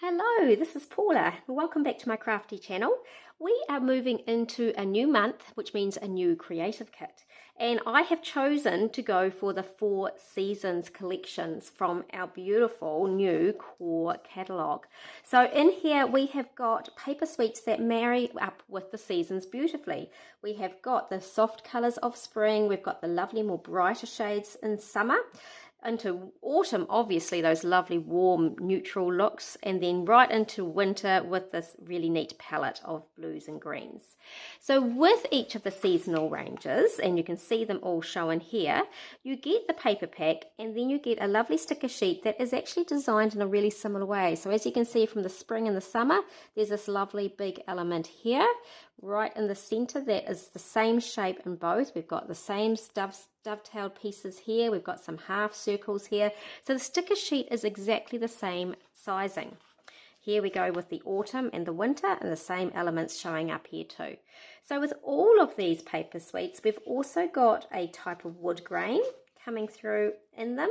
Hello, this is Paula. Welcome back to my crafty channel. We are moving into a new month, which means a new creative kit. And I have chosen to go for the 4 Seasons collections from our beautiful new core catalogue. So in here we have got paper sweets that marry up with the seasons beautifully. We have got the soft colours of spring, we've got the lovely more brighter shades in summer. Into autumn, obviously those lovely warm neutral looks, and then right into winter with this really neat palette of blues and greens. So with each of the seasonal ranges, and you can see them all shown here, you get the paper pack and then you get a lovely sticker sheet that is actually designed in a really similar way. So as you can see from the spring and the summer, there's this lovely big element here right in the center that is the same shape in both. We've got the same dovetailed pieces here, we've got some half circles here, so the sticker sheet is exactly the same sizing. Here we go with the autumn and the winter, and the same elements showing up here too. So with all of these paper sweets, we've also got a type of wood grain coming through in them.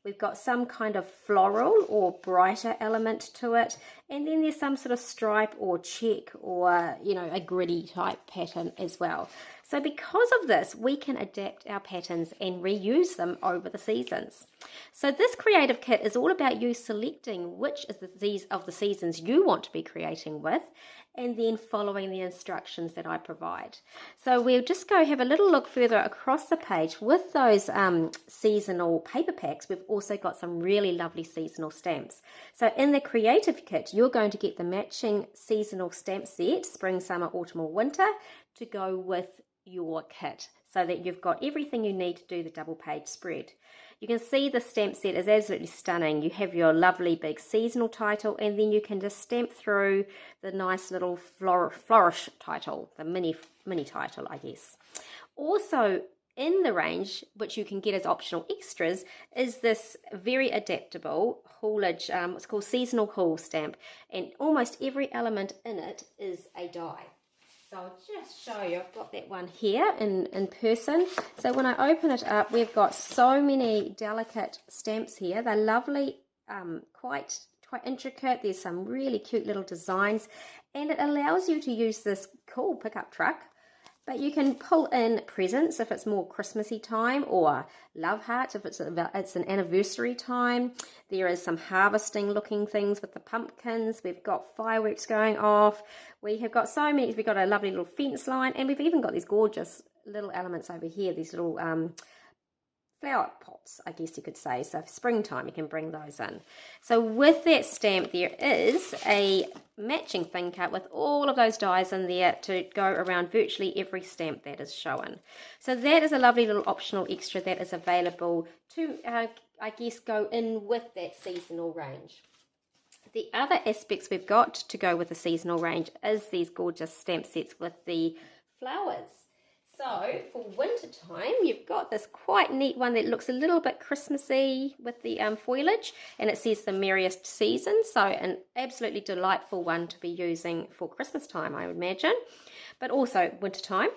We've got some kind of floral or brighter element to it, and then there's some sort of stripe or check or, a gritty type pattern as well. So because of this, we can adapt our patterns and reuse them over the seasons. So this creative kit is all about you selecting which of the seasons you want to be creating with, and then following the instructions that I provide. So we'll just go have a little look further across the page. With those seasonal paper packs, we've also got some really lovely seasonal stamps. So in the creative kit, you're going to get the matching seasonal stamp set, spring, summer, autumn or winter, to go with your kit, so that you've got everything you need to do the double page spread. You can see the stamp set is absolutely stunning. You have your lovely big seasonal title, and then you can just stamp through the nice little flourish title, the mini title, I guess. Also in the range, which you can get as optional extras, is this very adaptable haulage, what's called seasonal haul stamp, and almost every element in it is a die. So I'll just show you, I've got that one here in person. So when I open it up, we've got so many delicate stamps here. They're lovely, quite intricate. There's some really cute little designs, and it allows you to use this cool pickup truck. But you can pull in presents if it's more Christmassy time, or love hearts if it's an anniversary time. There is some harvesting looking things with the pumpkins. We've got fireworks going off. We have got so many. We've got a lovely little fence line, and we've even got these gorgeous little elements over here, these little flower pots, I guess you could say. So for springtime, you can bring those in. So with that stamp, there is a matching thin cut with all of those dies in there to go around virtually every stamp that is shown. So that is a lovely little optional extra that is available to, I guess, go in with that seasonal range. The other aspects we've got to go with the seasonal range is these gorgeous stamp sets with the flowers. So for winter time, you've got this quite neat one that looks a little bit Christmassy with the foliage, and it says the merriest season. So an absolutely delightful one to be using for Christmas time, I would imagine, but also winter time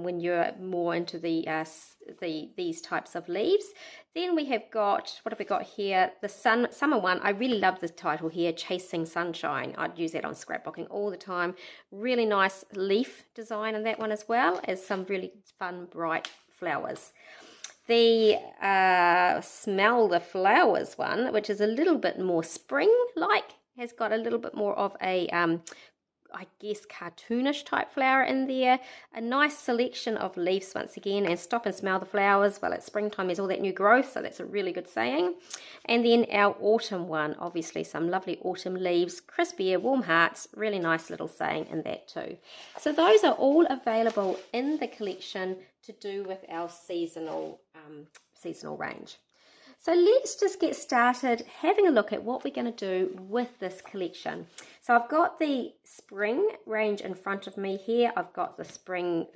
when you're more into these types of leaves. Then we have got, what have we got here? The summer one. I really love this title here, Chasing Sunshine. I'd use that on scrapbooking all the time. Really nice leaf design in that one, as well as some really fun bright flowers. The Smell the Flowers one, which is a little bit more spring-like, has got a little bit more of a I guess cartoonish type flower in there. A nice selection of leaves once again, and stop and smell the flowers. Well, it's springtime, there's all that new growth, so that's a really good saying. And then our autumn one, obviously some lovely autumn leaves, crisp air, warm hearts, really nice little saying in that too. So those are all available in the collection to do with our seasonal range. So let's just get started having a look at what we're going to do with this collection. So I've got the spring range in front of me here. I've got the spring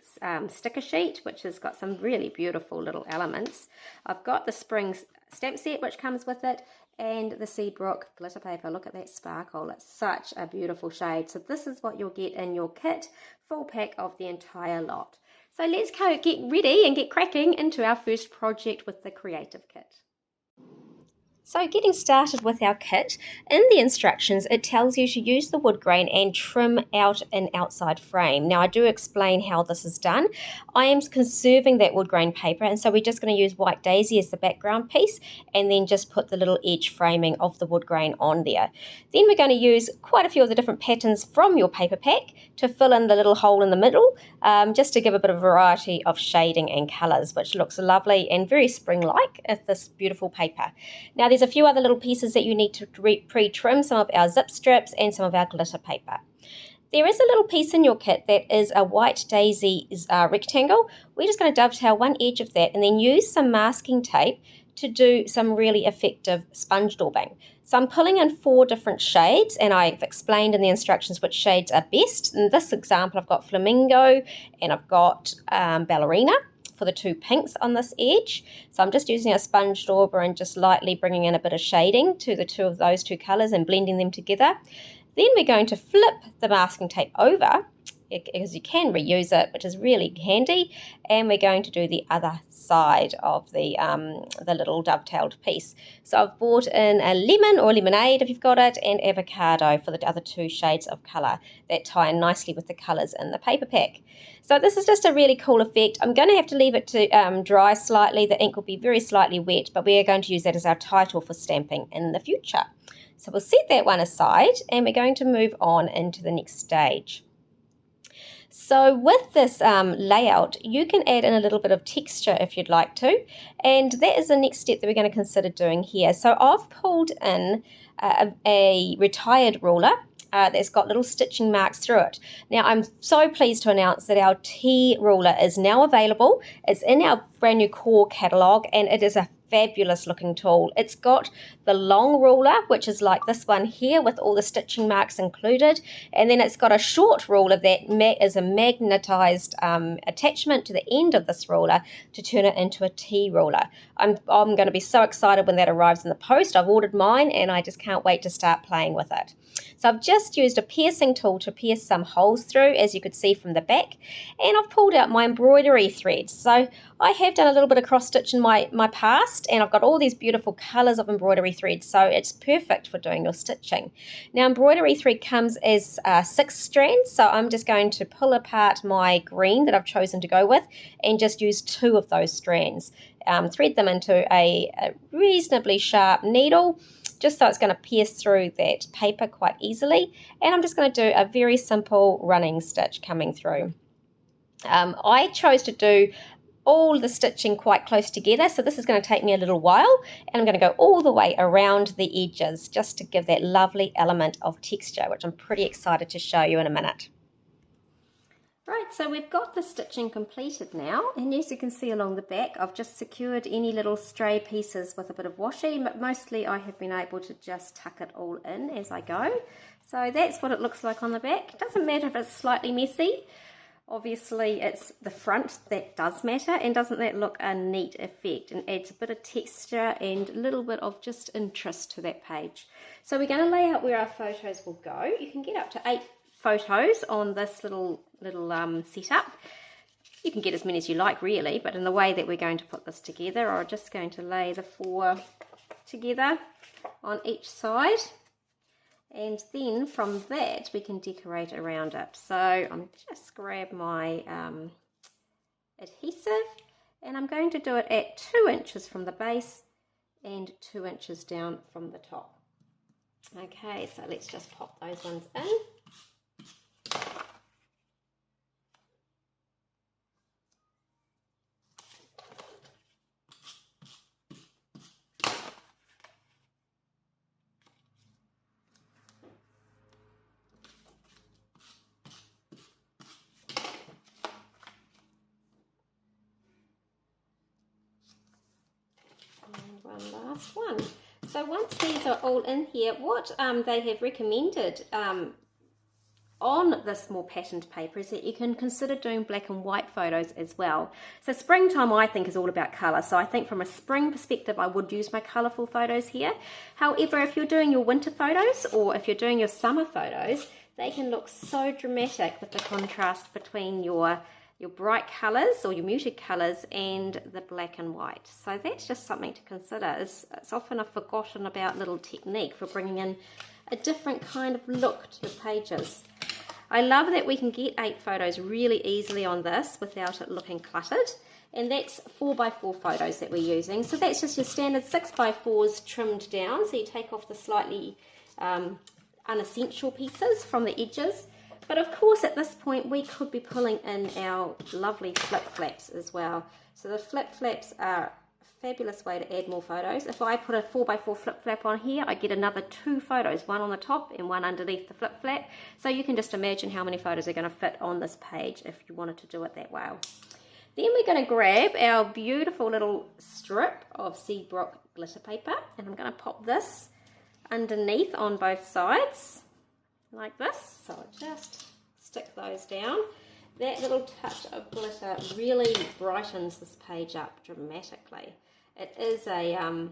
sticker sheet, which has got some really beautiful little elements. I've got the spring stamp set, which comes with it, and the Seabrook glitter paper. Look at that sparkle. It's such a beautiful shade. So this is what you'll get in your kit, full pack of the entire lot. So let's go get ready and get cracking into our first project with the creative kit. So getting started with our kit, in the instructions it tells you to use the wood grain and trim out an outside frame. Now I do explain how this is done. I am conserving that wood grain paper, and so we're just going to use White Daisy as the background piece and then just put the little edge framing of the wood grain on there. Then we're going to use quite a few of the different patterns from your paper pack to fill in the little hole in the middle, just to give a bit of variety of shading and colours, which looks lovely and very spring-like with this beautiful paper. Now there's a few other little pieces that you need to pre-trim, some of our zip strips and some of our glitter paper. There is a little piece in your kit that is a White Daisy rectangle. We're just going to dovetail one edge of that and then use some masking tape to do some really effective sponge daubing. So I'm pulling in 4 different shades, and I've explained in the instructions which shades are best. In this example I've got Flamingo and I've got Ballerina for the 2 pinks on this edge. So I'm just using a sponge dauber and just lightly bringing in a bit of shading to the 2 of those 2 colours and blending them together. Then we're going to flip the masking tape over, because you can reuse it, which is really handy, and we're going to do the other side of the little dovetailed piece. So I've brought in a lemon or lemonade if you've got it, and avocado for the other 2 shades of colour that tie in nicely with the colours in the paper pack. So this is just a really cool effect. I'm going to have to leave it to dry slightly. The ink will be very slightly wet, but we are going to use that as our title for stamping in the future. So we'll set that one aside, and we're going to move on into the next stage. So with this layout, you can add in a little bit of texture if you'd like to, and that is the next step that we're going to consider doing here. So I've pulled in a retired ruler that's got little stitching marks through it. Now I'm so pleased to announce that our T ruler is now available. It's in our brand new core catalogue, and it is a fabulous looking tool. It's got the long ruler, which is like this one here with all the stitching marks included, and then it's got a short ruler that is a magnetized attachment to the end of this ruler to turn it into a T ruler. I'm going to be so excited when that arrives in the post. I've ordered mine and I just can't wait to start playing with it. So I've just used a piercing tool to pierce some holes through, as you could see from the back, and I've pulled out my embroidery threads. So I have done a little bit of cross stitch in my past, and I've got all these beautiful colours of embroidery thread, so it's perfect for doing your stitching. Now embroidery thread comes as 6 strands, so I'm just going to pull apart my green that I've chosen to go with and just use 2 of those strands. Thread them into a reasonably sharp needle, just so it's going to pierce through that paper quite easily, and I'm just going to do a very simple running stitch coming through. I chose to do all the stitching quite close together, so this is going to take me a little while, and I'm going to go all the way around the edges just to give that lovely element of texture, which I'm pretty excited to show you in a minute. Right, so we've got the stitching completed now, and as you can see along the back, I've just secured any little stray pieces with a bit of washi, but mostly I have been able to just tuck it all in as I go. So that's what it looks like on the back. It doesn't matter if it's slightly messy. Obviously it's the front that does matter, and doesn't that look a neat effect and adds a bit of texture and a little bit of just interest to that page. So we're going to lay out where our photos will go. You can get up to 8 photos on this little setup. You can get as many as you like really, but in the way that we're going to put this together, I'm just going to lay the 4 together on each side, and then from that we can decorate around it. So I'm just grab my adhesive, and I'm going to do it at 2 inches from the base and 2 inches down from the top. Okay, so let's just pop those ones in. And one last one. So once these are all in here, what they have recommended on this more patterned paper is that you can consider doing black and white photos as well. So springtime I think is all about colour, so I think from a spring perspective I would use my colourful photos here. However, if you're doing your winter photos or if you're doing your summer photos, they can look so dramatic with the contrast between your your bright colours or your muted colours and the black and white. So that's just something to consider. It's often a forgotten about little technique for bringing in a different kind of look to your pages. I love that we can get 8 photos really easily on this without it looking cluttered. And that's 4x4 photos that we're using. So that's just your standard 6x4s trimmed down. So you take off the slightly unessential pieces from the edges. But of course at this point we could be pulling in our lovely flip flaps as well. So the flip flaps are a fabulous way to add more photos. If I put a 4x4 flip flap on here, I get another 2 photos, one on the top and one underneath the flip flap. So you can just imagine how many photos are going to fit on this page if you wanted to do it that way. Then we're going to grab our beautiful little strip of Seabrook glitter paper, and I'm going to pop this underneath on both sides like this. So I'll just stick those down. That little touch of glitter really brightens this page up dramatically. It is a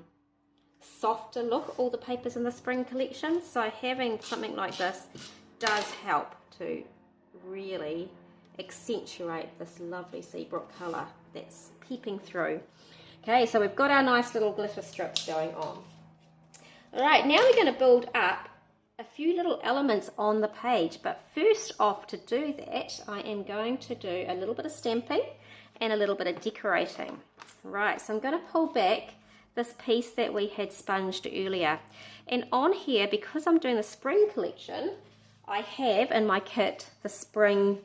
softer look, all the papers in the spring collection, so having something like this does help to really accentuate this lovely Seabrook colour that's peeping through. Okay, so we've got our nice little glitter strips going on. Alright, now we're going to build up a few little elements on the page, but first off, to do that I am going to do a little bit of stamping and a little bit of decorating. Right, so I'm going to pull back this piece that we had sponged earlier, and on here, because I'm doing the spring collection, I have in my kit the spring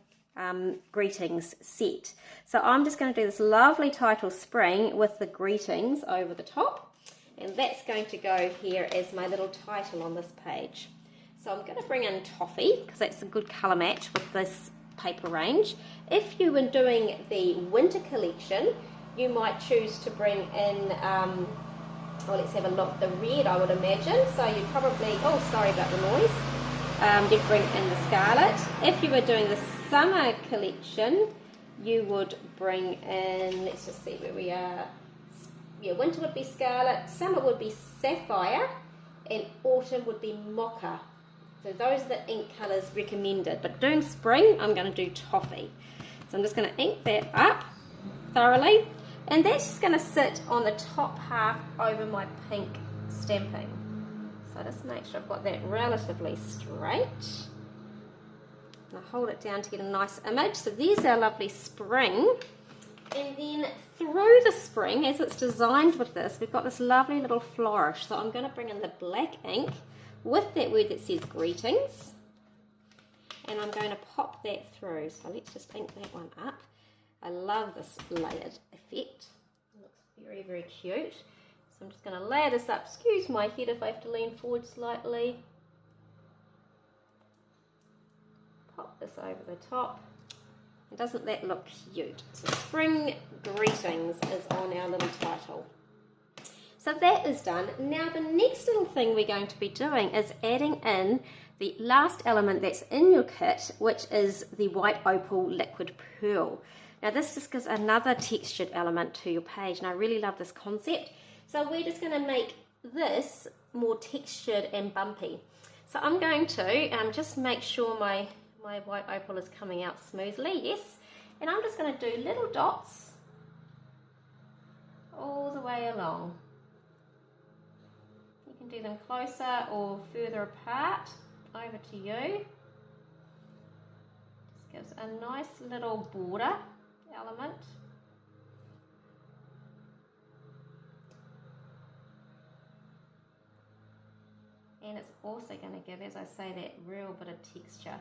greetings set. So I'm just going to do this lovely title spring with the greetings over the top, and that's going to go here as my little title on this page. So I'm going to bring in Toffee because that's a good colour match with this paper range. If you were doing the winter collection, you might choose to bring in well, let's have a look, the red, I would imagine. So you'd probably, oh sorry about the noise, you'd bring in the scarlet. If you were doing the summer collection, you would bring in, let's just see where we are, yeah, winter would be scarlet, summer would be sapphire, and autumn would be mocha. So those are the ink colours recommended, but doing spring I'm going to do Toffee. So I'm just going to ink that up thoroughly, and that's just going to sit on the top half over my pink stamping. So just make sure I've got that relatively straight. And I'll hold it down to get a nice image. So there's our lovely spring. And then through the spring, as it's designed with this, we've got this lovely little flourish. So I'm going to bring in the black ink with that word that says greetings. And I'm going to pop that through. So let's just ink that one up. I love this layered effect. It looks very, very cute. So I'm just going to layer this up. Excuse my head if I have to lean forward slightly. Pop this over the top. And doesn't that look cute? So spring greetings is on our little title. So that is done. Now the next little thing we're going to be doing is adding in the last element that's in your kit, which is the white opal liquid pearl. Now this just gives another textured element to your page, and I really love this concept. So we're just going to make this more textured and bumpy. So I'm going to just make sure my white opal is coming out smoothly, yes, and I'm just going to do little dots all the way along. You can do them closer or further apart, over to you. Just gives a nice little border element. And it's also going to give, as I say, that real bit of texture.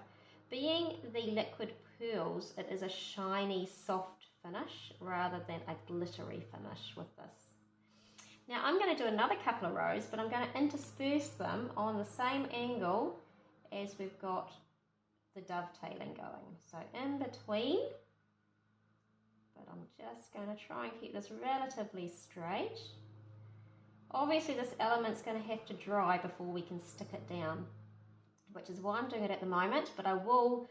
Being the liquid pearls, it is a shiny, soft finish rather than a glittery finish with this. Now I'm going to do another couple of rows, but I'm going to intersperse them on the same angle as we've got the dovetailing going. So in between, but I'm just going to try and keep this relatively straight. Obviously this element's going to have to dry before we can stick it down, which is why I'm doing it at the moment, but I will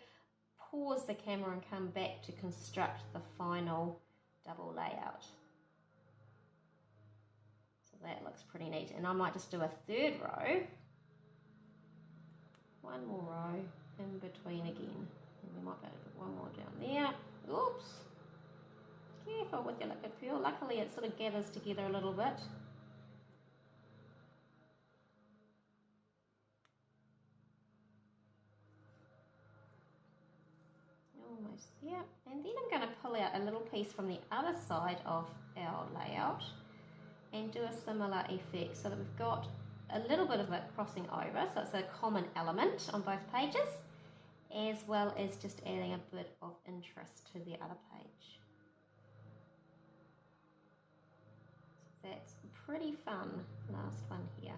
pause the camera and come back to construct the final double layout. So that looks pretty neat, and I might just do a third row, one more row in between again, and we might be able to put one more down there. Oops. Careful with your liquid fuel. Luckily it sort of gathers together a little bit. Almost there. And then I'm going to pull out a little piece from the other side of our layout and do a similar effect so that we've got a little bit of it crossing over, so it's a common element on both pages, as well as just adding a bit of interest to the other page. So that's pretty fun. Last one here.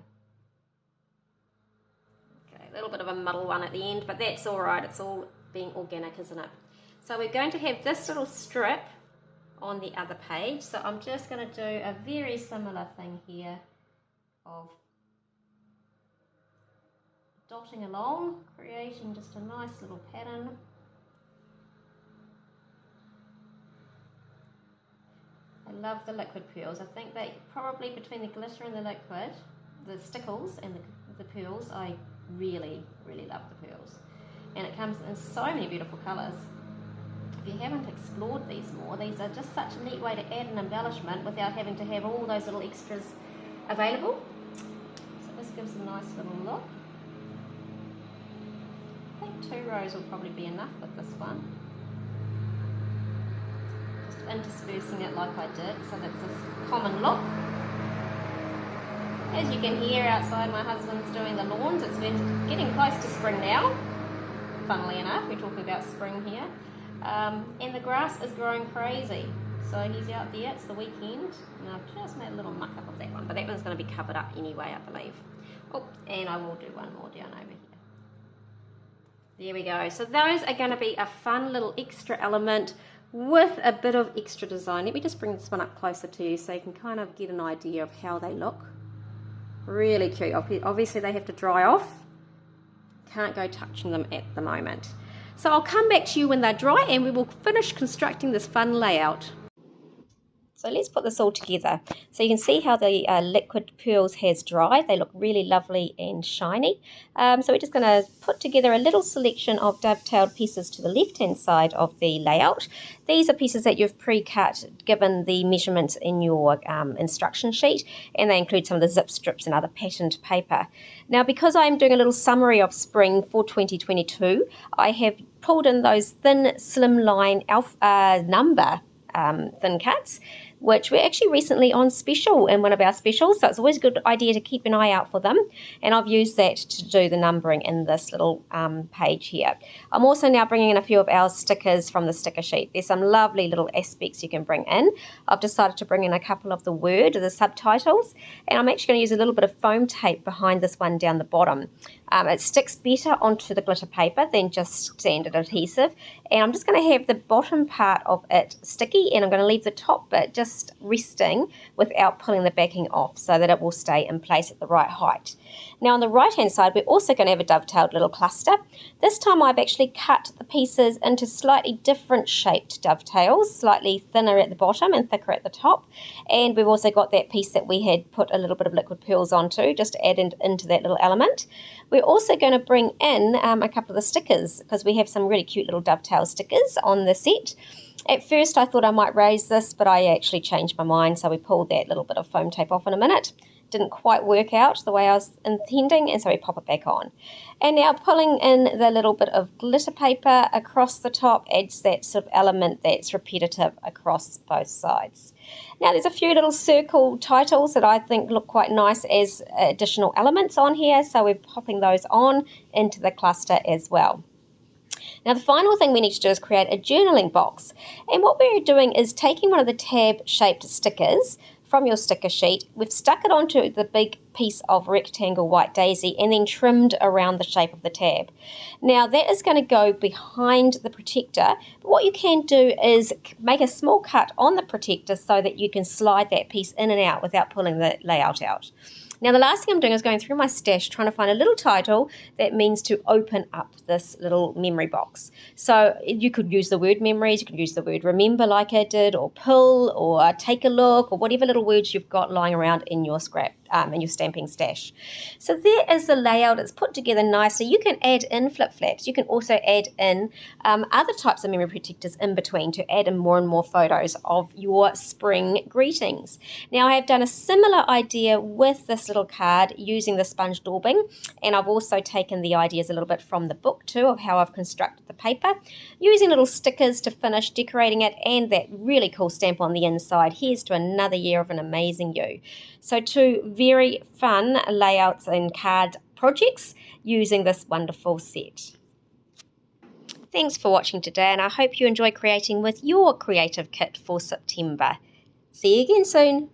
Okay, a little bit of a muddle one at the end, but that's all right. It's all being organic, isn't it? So we're going to have this little strip on the other page, so I'm just going to do a very similar thing here of dotting along, creating just a nice little pattern. I love the liquid pearls. I think they probably, between the glitter and the liquid, the stickles and the pearls, I really, really love the pearls. And it comes in so many beautiful colours. If you haven't explored these more, these are just such a neat way to add an embellishment without having to have all those little extras available. So this gives a nice little look. I think 2 rows will probably be enough with this one. Just interspersing it like I did, so that's a common look. As you can hear outside, my husband's doing the lawns. It's been getting close to spring now. Funnily enough, we're talking about spring here. And the grass is growing crazy. So he's out there, it's the weekend, and I've just made a little muck up of that one, but that one's going to be covered up anyway, I believe. Oh, and I will do one more down over here. There we go. So those are going to be a fun little extra element with a bit of extra design. Let me just bring this one up closer to you so you can kind of get an idea of how they look. Really cute. Obviously they have to dry off. Can't go touching them at the moment. So I'll come back to you when they're dry and we will finish constructing this fun layout. So let's put this all together. So you can see how the liquid pearls has dried. They look really lovely and shiny. So we're just going to put together a little selection of dovetailed pieces to the left-hand side of the layout. These are pieces that you've pre-cut given the measurements in your instruction sheet, and they include some of the zip strips and other patterned paper. Now, because I'm doing a little summary of spring for 2022, I have pulled in those thin, slimline number thin cuts, which were actually recently on special in one of our specials, so it's always a good idea to keep an eye out for them, and I've used that to do the numbering in this little page here. I'm also now bringing in a few of our stickers from the sticker sheet. There's some lovely little aspects you can bring in. I've decided to bring in a couple of the word or the subtitles, and I'm actually going to use a little bit of foam tape behind this one down the bottom. It sticks better onto the glitter paper than just standard adhesive, and I'm just going to have the bottom part of it sticky, and I'm going to leave the top bit just resting without pulling the backing off so that it will stay in place at the right height. Now on the right hand side, we're also going to have a dovetailed little cluster. This time I've actually cut the pieces into slightly different shaped dovetails, slightly thinner at the bottom and thicker at the top, and we've also got that piece that we had put a little bit of liquid pearls onto just to add into that little element. We're also going to bring in a couple of the stickers because we have some really cute little dovetail stickers on the set. At first I thought I might raise this, but I actually changed my mind, so we pulled that little bit of foam tape off in a minute. Didn't quite work out the way I was intending, and so we pop it back on. And now pulling in the little bit of glitter paper across the top adds that sort of element that's repetitive across both sides. Now there's a few little circle titles that I think look quite nice as additional elements on here, so we're popping those on into the cluster as well. Now the final thing we need to do is create a journaling box, and what we're doing is taking one of the tab shaped stickers from your sticker sheet, we've stuck it onto the big piece of rectangle white daisy and then trimmed around the shape of the tab. Now that is going to go behind the protector, but what you can do is make a small cut on the protector so that you can slide that piece in and out without pulling the layout out. Now the last thing I'm doing is going through my stash trying to find a little title that means to open up this little memory box. So you could use the word memories, you could use the word remember like I did, or pull, or take a look, or whatever little words you've got lying around in your scrap in your stamping stash. So there is the layout. It's put together nicely. You can add in flip flaps. You can also add in other types of memory protectors in between to add in more and more photos of your spring greetings. Now I have done a similar idea with this little card using the sponge daubing, and I've also taken the ideas a little bit from the book too of how I've constructed the paper, using little stickers to finish decorating it, and that really cool stamp on the inside. Here's to another year of an amazing you. So two very fun layouts and card projects using this wonderful set. Thanks for watching today, and I hope you enjoy creating with your creative kit for September. See you again soon.